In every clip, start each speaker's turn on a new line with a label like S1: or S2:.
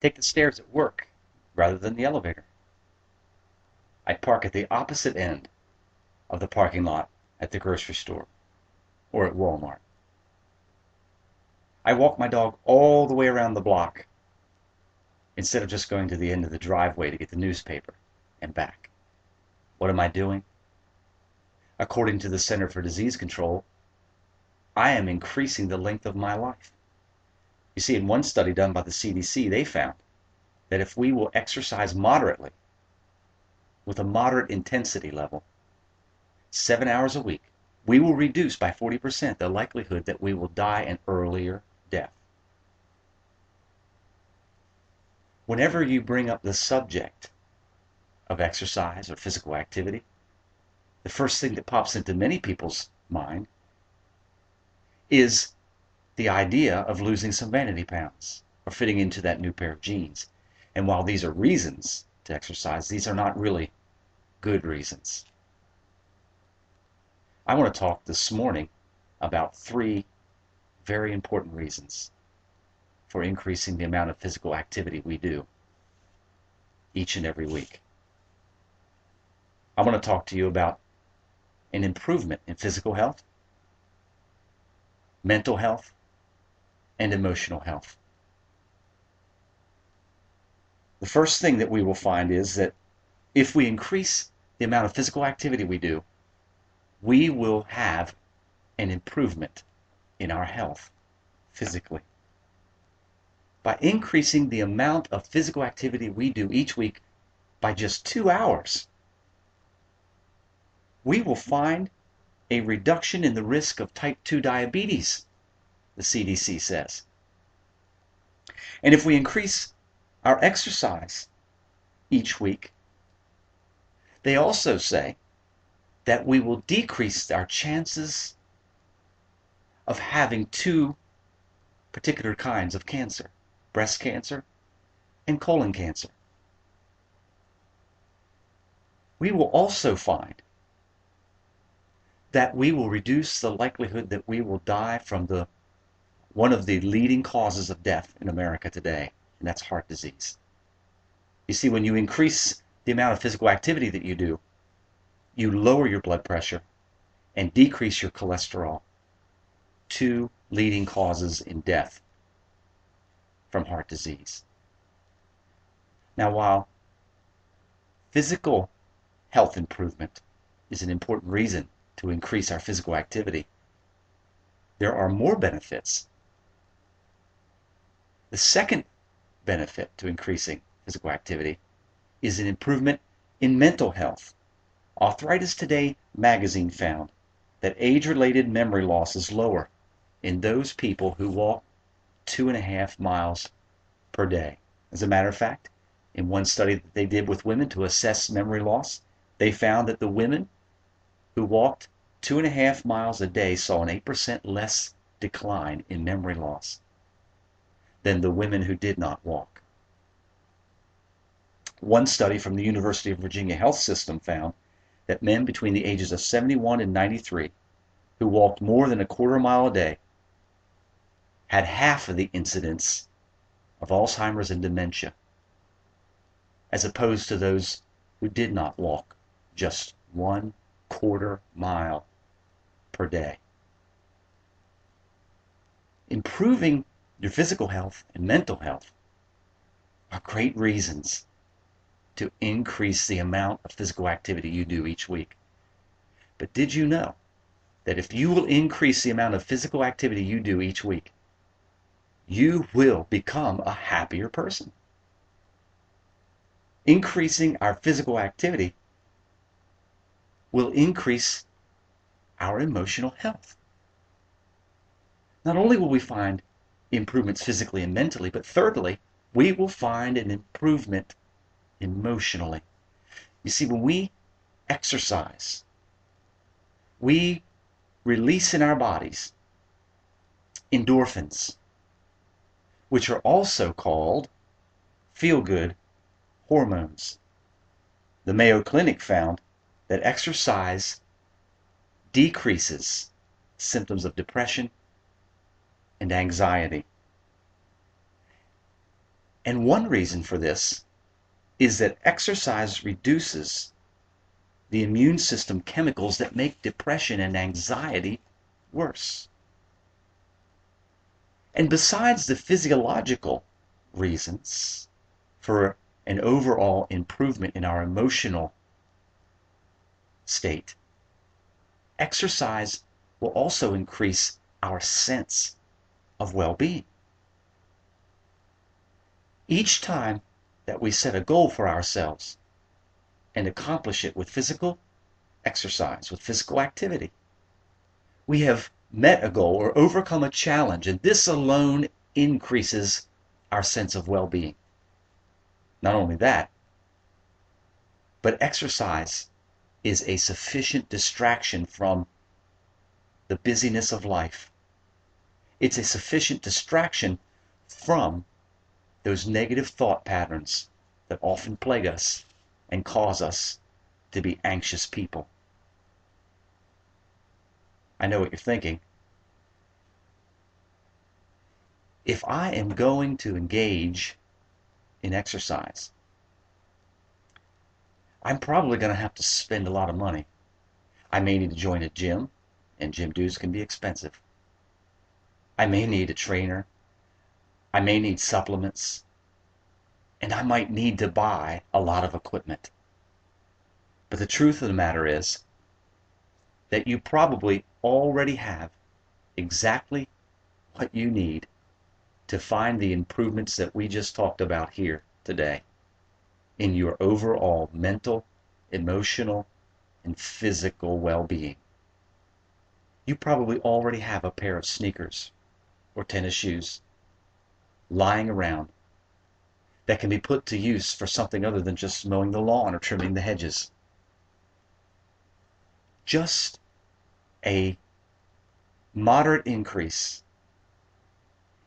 S1: take the stairs at work rather than the elevator. I park at the opposite end of the parking lot at the grocery store or at Walmart. I walk my dog all the way around the block instead of just going to the end of the driveway to get the newspaper and back. What am I doing? According to the Center for Disease Control, I am increasing the length of my life. You see, in one study done by the CDC, they found that if we will exercise moderately, with a moderate intensity level, 7 hours a week, we will reduce by 40% the likelihood that we will die an earlier death. Whenever you bring up the subject of exercise or physical activity, the first thing that pops into many people's mind is the idea of losing some vanity pounds or fitting into that new pair of jeans. And while these are reasons to exercise, these are not really good reasons. I want to talk this morning about 3 very important reasons for increasing the amount of physical activity we do each and every week. I want to talk to you about an improvement in physical health, mental health, and emotional health. The first thing that we will find is that if we increase the amount of physical activity we do, we will have an improvement in our health physically. By increasing the amount of physical activity we do each week by just 2 hours, we will find a reduction in the risk of type 2 diabetes, the CDC says. And if we increase our exercise each week, they also say that we will decrease our chances of having 2 particular kinds of cancer, breast cancer and colon cancer. We will also find that we will reduce the likelihood that we will die from one of the leading causes of death in America today, and that's heart disease. You see, when you increase the amount of physical activity that you do, you lower your blood pressure and decrease your cholesterol, 2 leading causes in death from heart disease. Now, while physical health improvement is an important reason to increase our physical activity, there are more benefits. The second benefit to increasing physical activity is an improvement in mental health. Arthritis Today magazine found that age-related memory loss is lower in those people who walk 2.5 miles per day. As a matter of fact, in one study that they did with women to assess memory loss, they found that the women who walked 2.5 miles a day saw an 8% less decline in memory loss than the women who did not walk. One study from the University of Virginia Health System found that men between the ages of 71 and 93 who walked more than a quarter mile a day had half of the incidence of Alzheimer's and dementia, as opposed to those who did not walk just 1/4 mile per day. Improving your physical health and mental health are great reasons to increase the amount of physical activity you do each week. But did you know that if you will increase the amount of physical activity you do each week, you will become a happier person? Increasing our physical activity will increase our emotional health. Not only will we find improvements physically and mentally, but thirdly, we will find an improvement emotionally. You see, when we exercise, we release in our bodies endorphins, which are also called feel-good hormones. The Mayo Clinic found that exercise decreases symptoms of depression and anxiety. And one reason for this is that exercise reduces the immune system chemicals that make depression and anxiety worse. And besides the physiological reasons for an overall improvement in our emotional state, exercise will also increase our sense of well-being. Each time that we set a goal for ourselves and accomplish it with physical exercise, with physical activity, we have met a goal or overcome a challenge, and this alone increases our sense of well-being. Not only that, but exercise is a sufficient distraction from the busyness of life. It's a sufficient distraction from those negative thought patterns that often plague us and cause us to be anxious people. I know what you're thinking. If I am going to engage in exercise, I'm probably going to have to spend a lot of money. I may need to join a gym, and gym dues can be expensive. I may need a trainer. I may need supplements. And I might need to buy a lot of equipment. But the truth of the matter is that you probably already have exactly what you need to find the improvements that we just talked about here today in your overall mental, emotional, and physical well-being. You probably already have a pair of sneakers or tennis shoes lying around that can be put to use for something other than just mowing the lawn or trimming the hedges. Just a moderate increase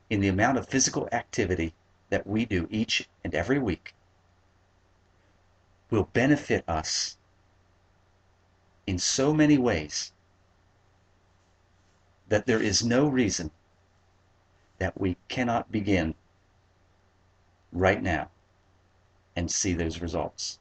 S1: in the amount of physical activity that we do each and every week will benefit us in so many ways that there is no reason that we cannot begin right now and see those results.